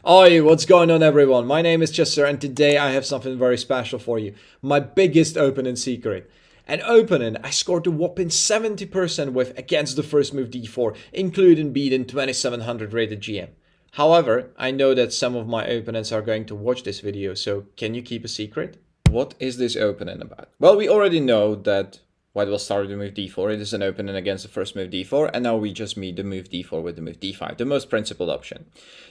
Oi, what's going on everyone? My name is Chester and today I have something very special for you. My biggest opening secret. An opening I scored a whopping 70% with against the first move d4, including beating 2700 rated GM. However, I know that some of my opponents are going to watch this video, so can you keep a secret? What is this opening about? Well, we already know that White will start with the move d4, it is an opening against the first move d4, and now we just meet the move d4 with the move d5, the most principled option.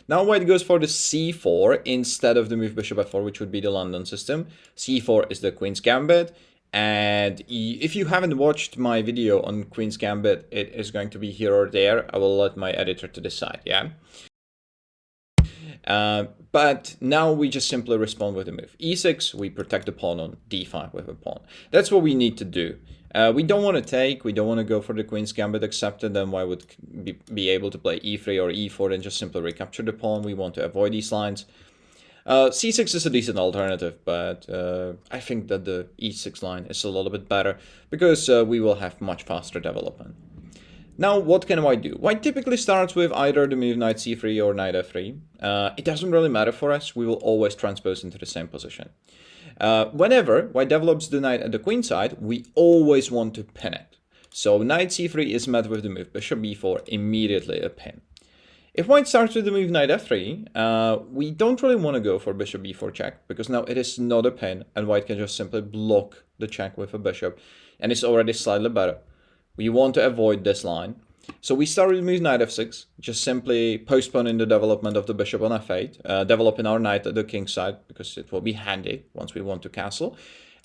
Now White goes for the c4 instead of the move bishop f4, which would be the London system. c4 is the Queen's Gambit, and if you haven't watched my video on Queen's Gambit, it is going to be here or there. I will let my editor to decide, yeah? But now we just simply respond with a move e6, we protect the pawn on d5 with a pawn. That's what we need to do. We don't want to take, we don't want to go for the Queen's Gambit accepted, then White would be able to play e3 or e4 and just simply recapture the pawn. We want to avoid these lines. c6 is a decent alternative, but I think that the e6 line is a little bit better because we will have much faster development. Now, what can White do? White typically starts with either the move knight c3 or knight f3. It doesn't really matter for us, we will always transpose into the same position. Whenever White develops the knight at the queen side, we always want to pin it. So knight c3 is met with the move bishop b4, immediately a pin. If White starts with the move knight f3, we don't really want to go for bishop b4 check, because now it is not a pin, and White can just simply block the check with a bishop, and it's already slightly better. We want to avoid this line. So we start with the move knight f6, just simply postponing the development of the bishop on f8, developing our knight at the king's side, because it will be handy once we want to castle.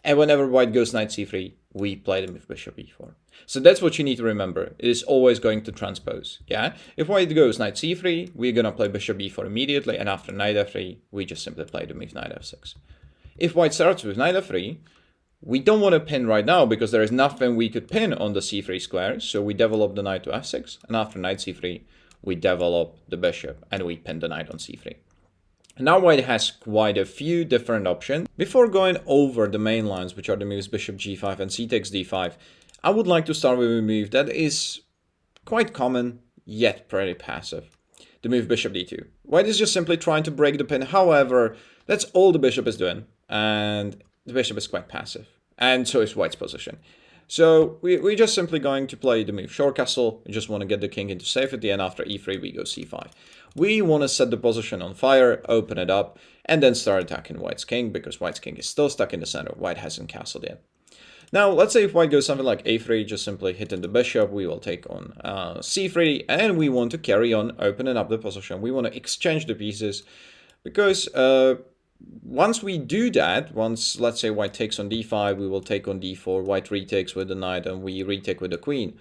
And whenever White goes knight c3, we play the move bishop e4. So that's what you need to remember. It is always going to transpose, yeah? If White goes knight c3, we're going to play bishop e4 immediately, and after knight f3, we just simply play the move knight f6. If White starts with knight f3, we don't want to pin right now because there is nothing we could pin on the c3 square, so we develop the knight to f6, and after knight c3, we develop the bishop, and we pin the knight on c3. Now White has quite a few different options. Before going over the main lines, which are the moves bishop g5 and c takes d5, I would like to start with a move that is quite common, yet pretty passive. The move bishop d2. White is just simply trying to break the pin, however, that's all the bishop is doing, and the bishop is quite passive, and so is White's position. So we're just simply going to play the move short castle. We just want to get the king into safety, and after e3 we go c5. We want to set the position on fire, open it up, and then start attacking White's king, because White's king is still stuck in the center. White hasn't castled yet. Now, let's say if White goes something like a3, just simply hitting the bishop, we will take on c3, and we want to carry on opening up the position. We want to exchange the pieces, because once we do that, once, let's say, White takes on d5, we will take on d4, White retakes with the knight, and we retake with the queen.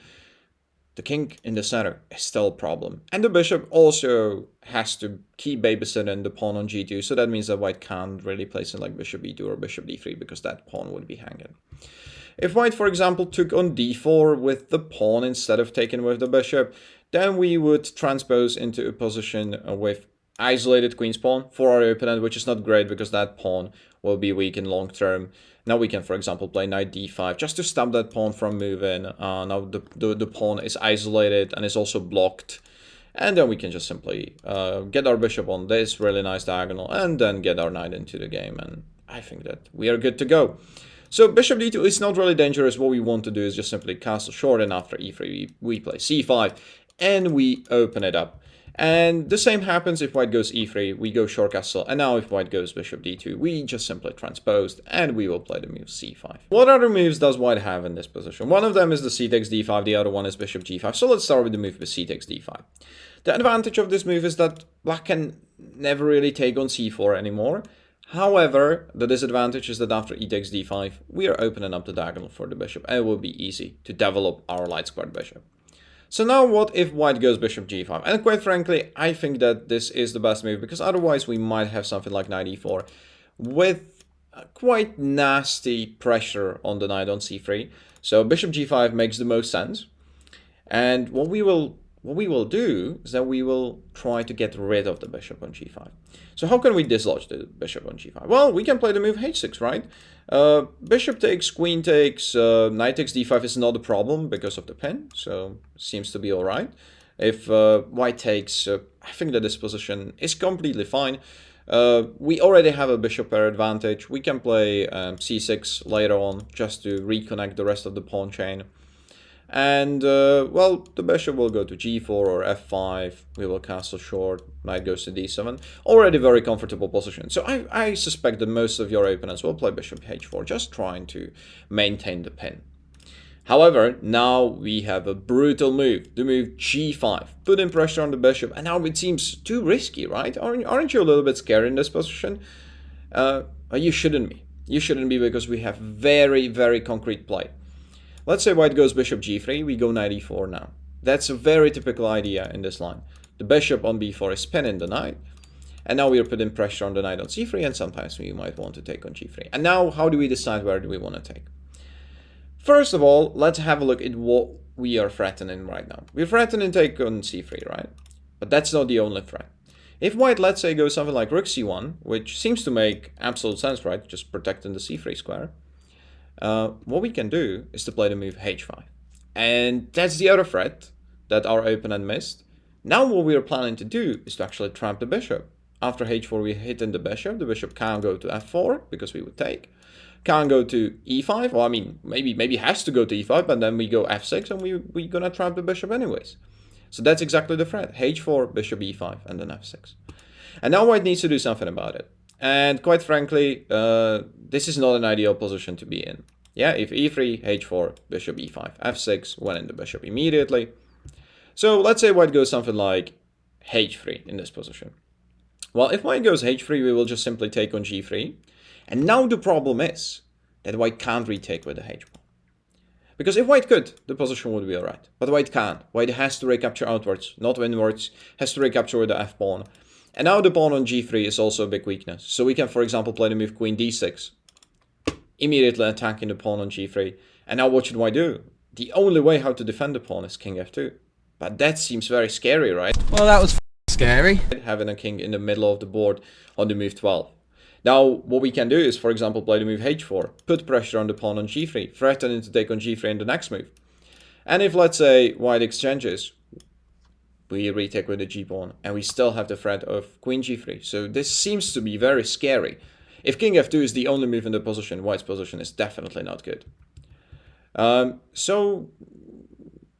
The king in the center is still a problem. And the bishop also has to keep babysitting the pawn on g2, so that means that White can't really place it like bishop e2 or bishop d3, because that pawn would be hanging. If White, for example, took on d4 with the pawn instead of taking with the bishop, then we would transpose into a position with isolated queen's pawn for our opponent, which is not great because that pawn will be weak in long term. Now we can, for example, play knight d5 just to stop that pawn from moving. Now the pawn is isolated and is also blocked. And then we can just simply get our bishop on this really nice diagonal and then get our knight into the game. And I think that we are good to go. So bishop d2 is not really dangerous. What we want to do is just simply castle short, and after e3 we play c5 and we open it up. And the same happens if White goes e3, we go short castle, and now if White goes bishop d2, we just simply transposed, and we will play the move c5. What other moves does White have in this position? One of them is the c takes d5, the other one is bishop g5, so let's start with the move c takes d5. The advantage of this move is that Black can never really take on c4 anymore. However, the disadvantage is that after e takes d5, we are opening up the diagonal for the bishop, and it will be easy to develop our light squared bishop. So now what if White goes bishop g5? And quite frankly, I think that this is the best move, because otherwise we might have something like knight e4 with quite nasty pressure on the knight on c3. So bishop g5 makes the most sense. And what we will do is that we will try to get rid of the bishop on g5. So how can we dislodge the bishop on g5? Well, we can play the move h6, right? Bishop takes, queen takes, knight takes d5 is not a problem because of the pin, so seems to be all right. If white takes, I think that this position is completely fine. We already have a bishop pair advantage. We can play c6 later on just to reconnect the rest of the pawn chain. And, well, the bishop will go to g4 or f5. We will castle short. Knight goes to d7. Already very comfortable position. So I suspect that most of your opponents will play bishop h4, just trying to maintain the pin. However, now we have a brutal move, the move g5, putting pressure on the bishop, and now it seems too risky, right? Aren't you a little bit scared in this position? You shouldn't be. You shouldn't be, because we have very, very concrete play. Let's say white goes bishop g3, we go knight e4 now. That's a very typical idea in this line. The bishop on b4 is pinning the knight, and now we are putting pressure on the knight on c3, and sometimes we might want to take on g3. And now, how do we decide where do we want to take? First of all, let's have a look at what we are threatening right now. We're threatening take on c3, right? But that's not the only threat. If white, let's say, goes something like rook c1, which seems to make absolute sense, right? Just protecting the c3 square. What we can do is to play the move h5. And that's the other threat that our opponent missed. Now what we are planning to do is to actually trap the bishop. After h4, we hit in the bishop can't go to f4, because we would take. Can't go to e5, well, I mean, maybe has to go to e5, but then we go f6, and we're gonna trap the bishop anyways. So that's exactly the threat. h4, bishop e5, and then f6. And now white needs to do something about it. And quite frankly, this is not an ideal position to be in. Yeah, if e3, h4, bishop e5, f6, winning the bishop immediately. So let's say white goes something like h3 in this position. Well, if white goes h3, we will just simply take on g3. And now the problem is that white can't retake with the h-pawn. Because if white could, the position would be alright. But white can't. White has to recapture outwards, not inwards. Has to recapture with the f-pawn. And now the pawn on g3 is also a big weakness. So we can, for example, play the move queen d6. Immediately attacking the pawn on g3. And now what should white do? The only way how to defend the pawn is king f2. But that seems very scary, right? Well, that was scary. Having a king in the middle of the board on the move 12. Now, what we can do is, for example, play the move h4, put pressure on the pawn on g3, threatening to take on g3 in the next move. And if, let's say, white exchanges, we retake with the g-pawn, and we still have the threat of queen g3. So this seems to be very scary. If king f2 is the only move in the position, white's position is definitely not good. So,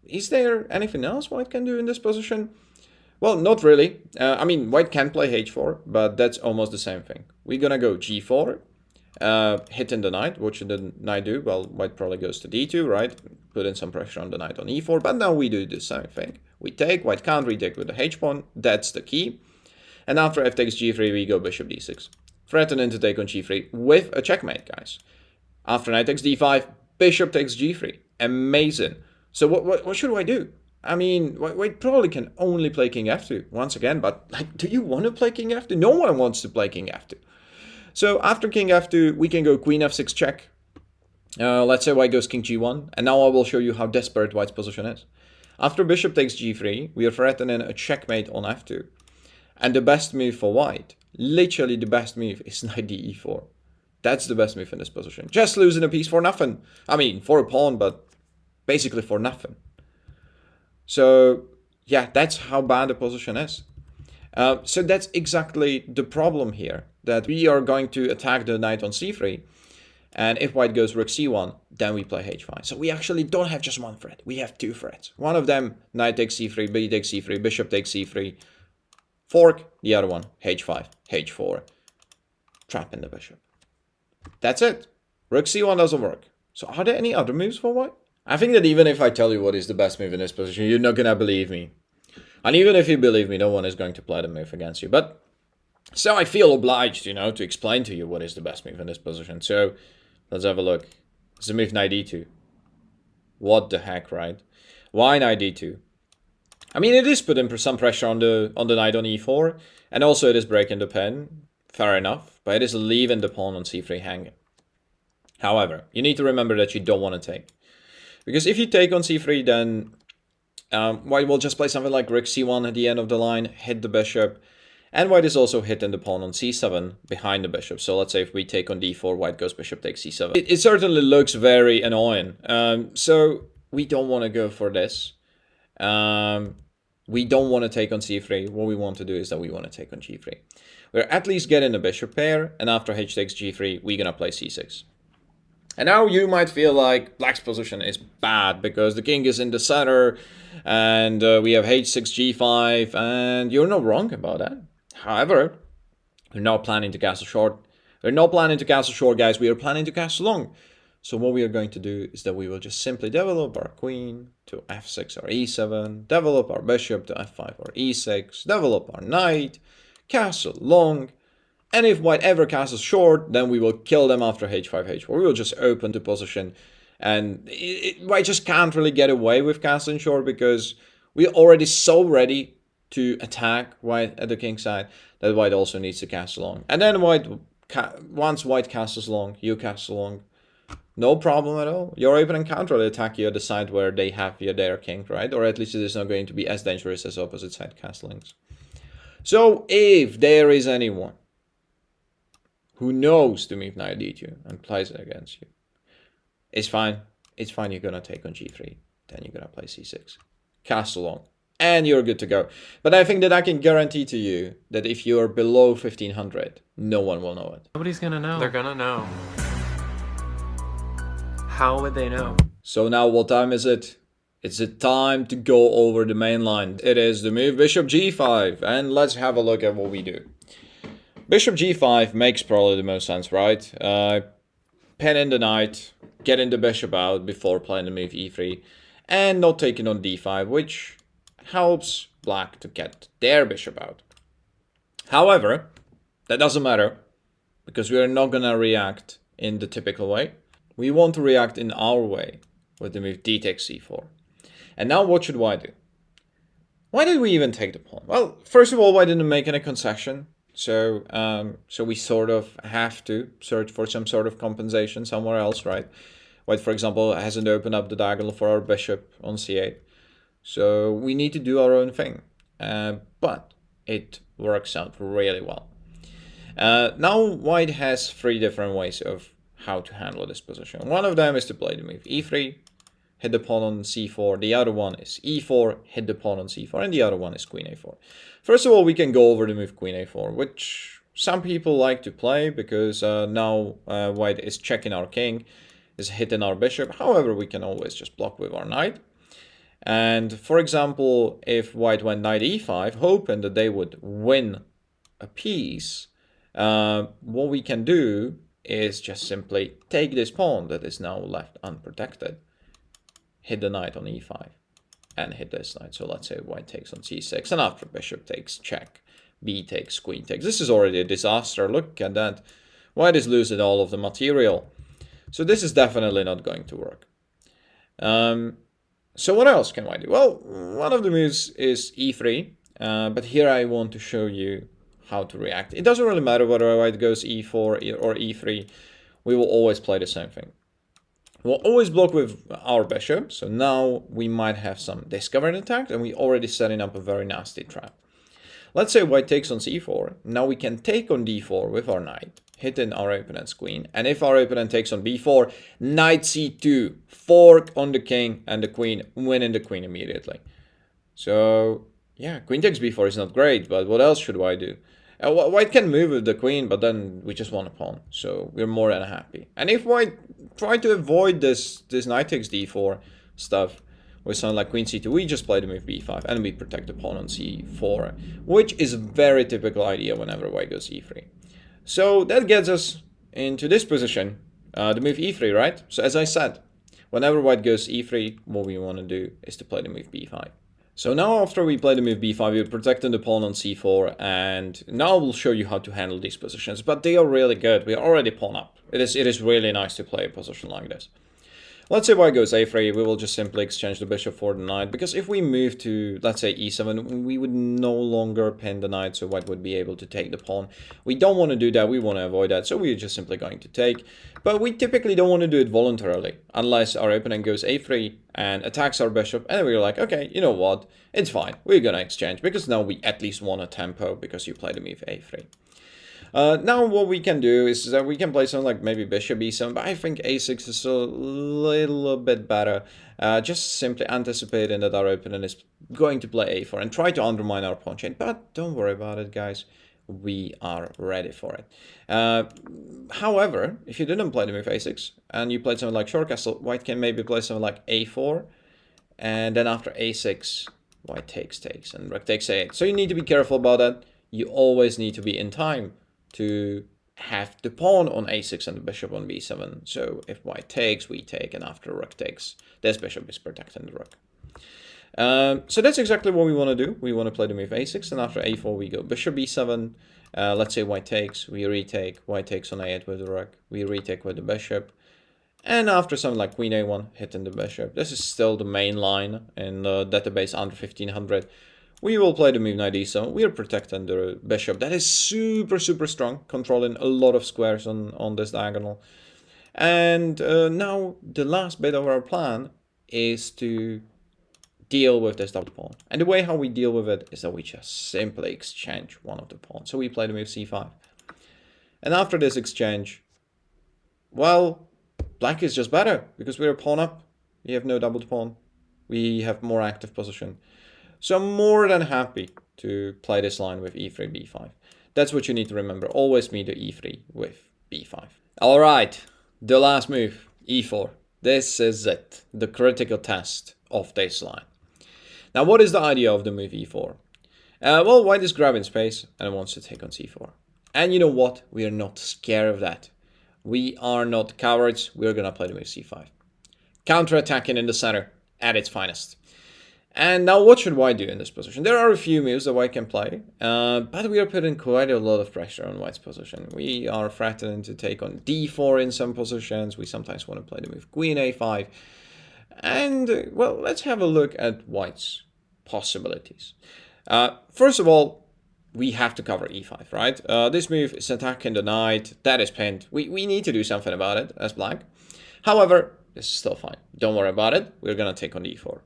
is there anything else white can do in this position? Well, not really. I mean, white can play h4, but that's almost the same thing. We're gonna go g4, hitting the knight. What should the knight do? Well, white probably goes to d2, right? Put in some pressure on the knight on e4, but now we do the same thing. We take, white can't retake with the h-pawn, that's the key. And after f takes g3, we go bishop d6. Threatening to take on g3 with a checkmate, guys. After knight takes d5, bishop takes g3. Amazing. So what should I do? I mean, white probably can only play king f2 once again, but like, do you want to play king f2? No one wants to play king f2. So after king f2, we can go queen f6 check. Let's say white goes king g1, and now I will show you how desperate white's position is. After bishop takes g3, we are threatening a checkmate on f2. And the best move for white, literally the best move, is knight e4. That's the best move in this position. Just losing a piece for nothing. I mean, for a pawn, but basically for nothing. So, yeah, that's how bad the position is. So that's exactly the problem here, that we are going to attack the knight on c3, and if white goes rook c1, then we play h5. So we actually don't have just one threat, we have two threats. One of them, knight takes c3, b takes c3, bishop takes c3, fork, the other one, h5, h4, trapping the bishop. That's it. Rook c1 doesn't work. So are there any other moves for white? I think that even if I tell you what is the best move in this position, you're not gonna believe me. And even if you believe me, no one is going to play the move against you. But, so I feel obliged, you know, to explain to you what is the best move in this position. So, let's have a look. It's the move knight d2. What the heck, right? Why knight d2? I mean, it is putting some pressure on the knight on e4. And also it is breaking the pin. Fair enough. But it is leaving the pawn on c3 hanging. However, you need to remember that you don't want to take. Because if you take on c3, then white will just play something like rook c1 at the end of the line, hit the bishop, and white is also hitting the pawn on c7 behind the bishop. So let's say if we take on d4, white goes bishop takes c7. It certainly looks very annoying. So we don't want to go for this. We don't want to take on c3. What we want to do is that we want to take on g3. We're at least getting a bishop pair, and after h takes g3, we're gonna play c6. And now you might feel like black's position is bad because the king is in the center, and we have h6 g5, and you're not wrong about that. However, we're not planning to castle short. We're not planning to castle short, guys. We are planning to castle long. So what we are going to do is that we will just simply develop our queen to f6 or e7, develop our bishop to f5 or e6, develop our knight, castle long, and if white ever castles short, then we will kill them after h5, h4. We will just open the position, and white just can't really get away with castling short because we're already so ready to attack white at the king side that white also needs to castle long. And then once white castles long, you castle long. No problem at all. Your opponent can't really attack you at the side where they have their king, right? Or at least it is not going to be as dangerous as opposite side castlings. So if there is anyone who knows to move knight d2 and plays it against you, it's fine. It's fine. You're gonna take on g3. Then you're gonna play c6. Castle long. And you're good to go. But I think that I can guarantee to you that if you're below 1500, no one will know it. Nobody's gonna know. They're gonna know. How would they know? So now what time is it? It's the time to go over the main line. It is the move bishop g5. And let's have a look at what we do. Bishop g5 makes probably the most sense, right? Pin in the knight, getting the bishop out before playing the move e3. And not taking on d5, which helps black to get their bishop out. However, that doesn't matter because we are not gonna react in the typical way. We want to react in our way with the move d takes c4. And now what should white do? Why did we even take the pawn? Well, first of all, white didn't make any concession. So we sort of have to search for some sort of compensation somewhere else, right? White, for example, hasn't opened up the diagonal for our bishop on c8. So we need to do our own thing. But it works out really well. Now white has three different ways of how to handle this position. One of them is to play the move e3, hit the pawn on c4. The other one is e4, hit the pawn on c4. And the other one is queen a4. First of all, we can go over the move queen a4, which some people like to play because now white is checking our king, is hitting our bishop. However, we can always just block with our knight. And for example, if white went knight e5, hoping that they would win a piece, what we can do is just simply take this pawn that is now left unprotected, hit the knight on e5, and hit this knight. So let's say white takes on c6, and after bishop takes check, b takes, queen takes. This is already a disaster. Look at that. White is losing all of the material. So this is definitely not going to work. So what else can white do? Well, one of the moves is e3, but here I want to show you how to react. It doesn't really matter whether white goes e4 or e3. We will always play the same thing. We'll always block with our bishop. So now we might have some discovered attack, and we're already setting up a very nasty trap. Let's say white takes on c4. Now we can take on d4 with our knight, hitting our opponent's queen. And if our opponent takes on b4, knight c2, fork on the king and the queen, winning the queen immediately. So yeah, queen takes b4 is not great, but what else should white do? White can move with the queen, but then we just want a pawn, so we're more than happy. And if white try to avoid this knight takes d4 stuff with something like queen c2, we just play the move b5 and we protect the pawn on c4, which is a very typical idea whenever white goes e3. So that gets us into this position, the move e3, right? So as I said, whenever white goes e3, what we want to do is to play the move b5. So now after we play the move b5, we're protecting the pawn on c4, and now we'll show you how to handle these positions, but they are really good. We are already pawn up. It is really nice to play a position like this. Let's say white goes a3, we will just simply exchange the bishop for the knight, because if we move to, let's say, e7, we would no longer pin the knight, so white would be able to take the pawn. We don't want to do that, we want to avoid that, so we're just simply going to take. But we typically don't want to do it voluntarily, unless our opponent goes a3 and attacks our bishop, and we're like, okay, you know what, it's fine, we're gonna exchange, because now we at least want a tempo, because you play the move a3. Now what we can do is that we can play something like maybe bishop e7, but I think a6 is a little bit better. Just simply anticipating that our opponent is going to play a4 and try to undermine our pawn chain. But don't worry about it, guys. We are ready for it. However, if you didn't play the move a6 and you played something like short castle, white can maybe play something like a4, and then after a6, white takes, and rook takes a8. So you need to be careful about that. You always need to be in time to have the pawn on a6 and the bishop on b7. So if white takes, we take, and after rook takes, this bishop is protecting the rook. So that's exactly what we want to do. We want to play the move a6, and after a4 we go bishop b7. Let's say white takes, we retake, white takes on a8 with the rook, we retake with the bishop. And after something like queen a1, hitting the bishop. This is still the main line in the database under 1500. We will play the move knight e7. We are protecting the bishop. That is super, super strong, controlling a lot of squares on this diagonal. And now the last bit of our plan is to deal with this double pawn. And the way how we deal with it is that we just simply exchange one of the pawns. So we play the move c5. And after this exchange, well, black is just better because we're a pawn up. We have no doubled pawn. We have more active position. So I'm more than happy to play this line with e3, b5. That's what you need to remember. Always meet the e3 with b5. All right, the last move, e4. This is it, the critical test of this line. Now, what is the idea of the move e4? Well, white is grabbing space and wants to take on c4. And you know what? We are not scared of that. We are not cowards. We're going to play the move c5. Counter-attacking in the center at its finest. And now what should white do in this position? There are a few moves that white can play, but we are putting quite a lot of pressure on white's position. We are threatening to take on d4 in some positions. We sometimes want to play the move queen a5. And, well, let's have a look at white's possibilities. First of all, we have to cover e5, right? This move is attacking the knight. That is pinned. We need to do something about it as black. However, this is still fine. Don't worry about it. We're going to take on d4.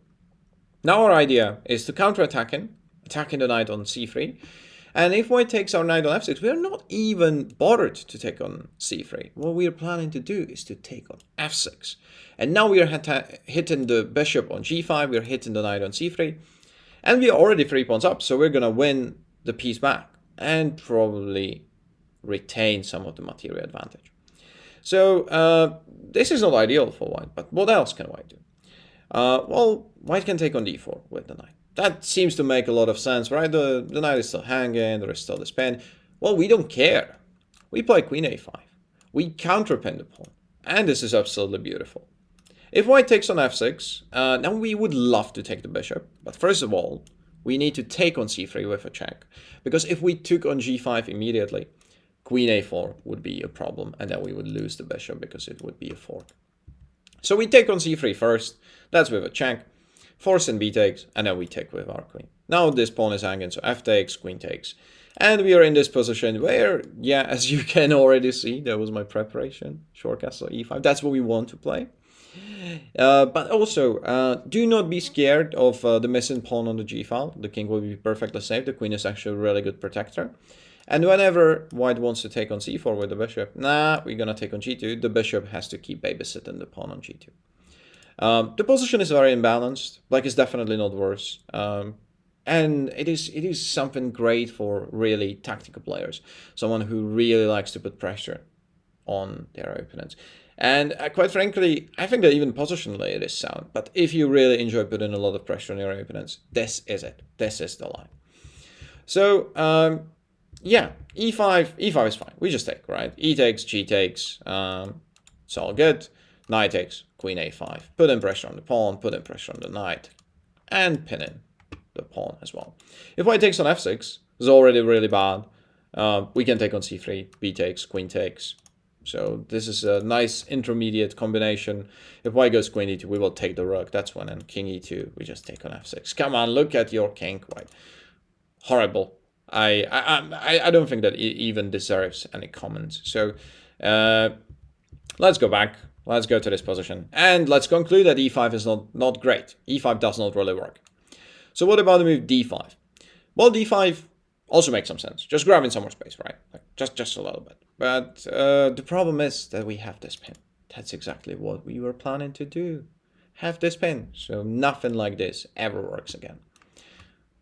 Now our idea is to counter-attack him, attacking the knight on c3. And if white takes our knight on f6, we are not even bothered to take on c3. What we are planning to do is to take on f6. And now we are hitting the bishop on g5, we are hitting the knight on c3. And we are already 3 pawns up, so we're going to win the piece back and probably retain some of the material advantage. So this is not ideal for white, but what else can white do? Well, white can take on d4 with the knight. That seems to make a lot of sense, right? The knight is still hanging, there is still this pin. Well, we don't care. We play queen a5. We counterpin the pawn. And this is absolutely beautiful. If white takes on f6, now we would love to take the bishop. But first of all, we need to take on c3 with a check. Because if we took on g5 immediately, queen a4 would be a problem. And then we would lose the bishop because it would be a fork. So we take on c3 first. That's with a check. Forcing b takes, and then we take with our queen. Now this pawn is hanging, so f takes, queen takes. And we are in this position where, yeah, as you can already see, that was my preparation. Short castle e5, that's what we want to play. But also, do not be scared of the missing pawn on the g file. The king will be perfectly safe. The queen is actually a really good protector. And whenever white wants to take on c4 with the bishop, nah, we're going to take on g2. The bishop has to keep babysitting the pawn on g2. The position is very imbalanced. Black is definitely not worse. And it is something great for really tactical players. Someone who really likes to put pressure on their opponents. And quite frankly, I think that even positionally it is sound. But if you really enjoy putting a lot of pressure on your opponents, this is it. This is the line. So, yeah, e5 is fine. We just take, right? E takes, g takes. It's all good. Knight takes, queen a5. Put in pressure on the pawn, put in pressure on the knight. And pin in the pawn as well. If white takes on f6, it's already really bad. We can take on c3, b takes, queen takes. So this is a nice intermediate combination. If white goes queen e2, we will take the rook. That's when in king e2, we just take on f6. Come on, look at your king, white. Horrible. I don't think that it even deserves any comments. So let's go back. Let's go to this position. And let's conclude that e5 is not great. e5 does not really work. So what about the move d5? Well, d5 Also makes some sense. Just grabbing some more space, right? Like just a little bit. But the problem is that we have this pin. That's exactly what we were planning to do. Have this pin. So nothing like this ever works again.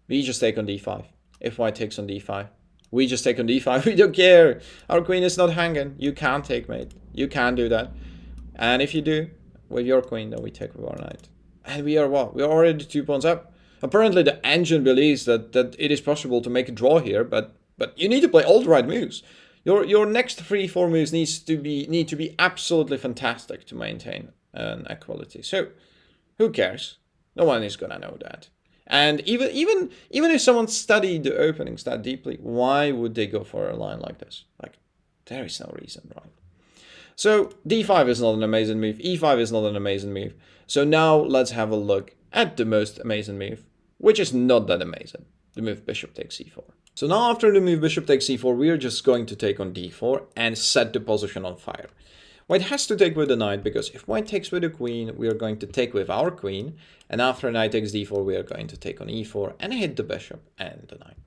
We just take on d5. If white takes on d5, we just take on d5. We don't care. Our queen is not hanging. You can't take mate. You can't do that. And if you do, with your queen, then we take with our knight. And we are what? We are already 2 pawns up. Apparently the engine believes that it is possible to make a draw here, but you need to play all the right moves. Your next 3-4 moves need to be absolutely fantastic to maintain an equality. So who cares? No one is gonna know that. And even if someone studied the openings that deeply, why would they go for a line like this? Like, there is no reason, right? So d5 is not an amazing move. e5 is not an amazing move. So now let's have a look at the most amazing move, which is not that amazing. The move bishop takes c4. So now after the move bishop takes c4, we are just going to take on d4 and set the position on fire. White has to take with the knight, because if white takes with the queen, we are going to take with our queen. And after knight takes d4, we are going to take on e4 and hit the bishop and the knight.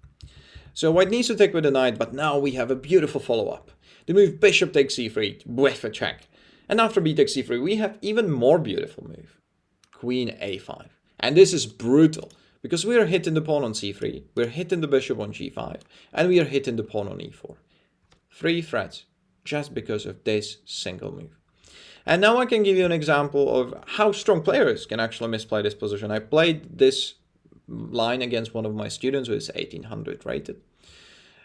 So white needs to take with the knight, but now we have a beautiful follow-up. The move bishop takes c3 with a check. And after b takes c3, we have even more beautiful move. Queen a5. And this is brutal, because we are hitting the pawn on c3, we're hitting the bishop on g5, and we are hitting the pawn on e4. 3 threats, just because of this single move. And now I can give you an example of how strong players can actually misplay this position. I played this line against one of my students who is 1800 rated.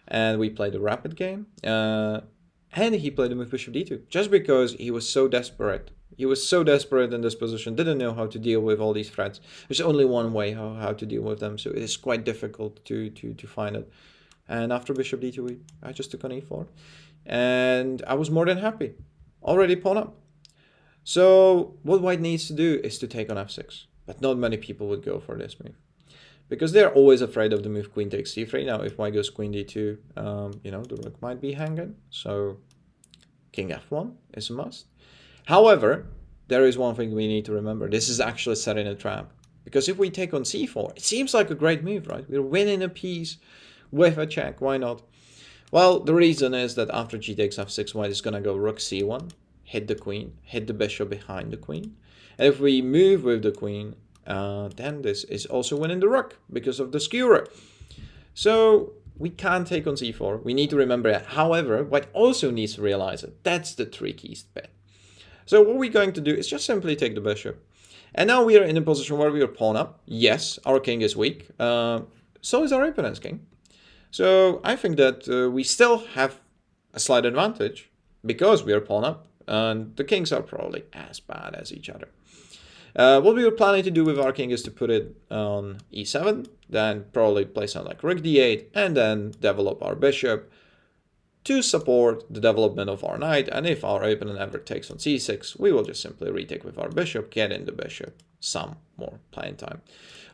And we played a rapid game. And he played the move bishop d2, just because he was so desperate. He was so desperate in this position, didn't know how to deal with all these threats. There's only one way how to deal with them, so it is quite difficult to find it. And after bishop d2, I just took on e4. And I was more than happy. Already pawn up. So what white needs to do is to take on f6. But not many people would go for this move, because they're always afraid of the move queen takes c3. Now, if white goes queen d2, you know, the rook might be hanging. So king f1 is a must. However, there is one thing we need to remember. This is actually setting a trap. Because if we take on c4, it seems like a great move, right? We're winning a piece with a check. Why not? Well, the reason is that after g takes f6, white is going to go rook c1, hit the queen, hit the bishop behind the queen. And if we move with the queen, then this is also winning the rook because of the skewer. So we can't take on c4. We need to remember that. However, white also needs to realize it. That's the trickiest bit. So what we're going to do is just simply take the bishop. And now we are in a position where we are pawn up. Yes, our king is weak. So is our opponent's king. So I think that we still have a slight advantage because we are pawn up. And the kings are probably as bad as each other. What we were planning to do with our king is to put it on e7. Then probably play something like rook d8. And then develop our bishop to support the development of our knight. And if our opponent ever takes on c6, we will just simply retake with our bishop, get in the bishop, some more playing time.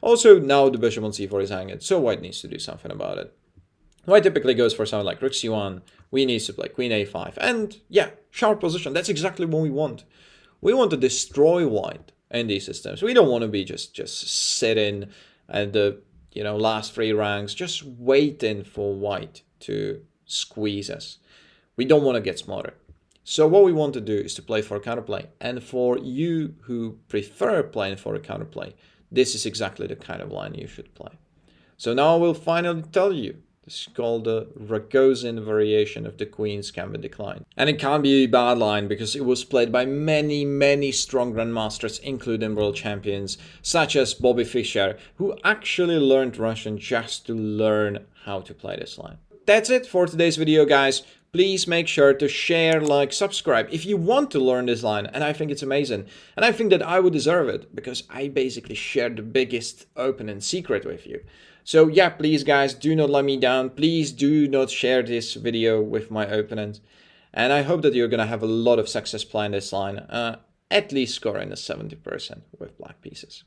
Also, now the bishop on c4 is hanging, so white needs to do something about it. White typically goes for something like rook c1, we need to play queen a5, and yeah, sharp position, that's exactly what we want. We want to destroy white in these systems. We don't want to be just sitting at the last 3 ranks, just waiting for white to squeeze us. We don't want to get smarter. So what we want to do is to play for a counterplay. And for you who prefer playing for a counterplay, this is exactly the kind of line you should play. So now I will finally tell you. This is called the Ragozin Variation of the Queen's Gambit Decline. And it can't be a bad line because it was played by many strong grandmasters, including world champions, such as Bobby Fischer, who actually learned Russian just to learn how to play this line. That's it for today's video, guys. Please make sure to share, like, subscribe if you want to learn this line. And I think it's amazing. And I think that I would deserve it because I basically shared the biggest opening secret with you. So yeah, please guys, do not let me down. Please do not share this video with my opponent. And I hope that you're going to have a lot of success playing this line. At least scoring a 70% with black pieces.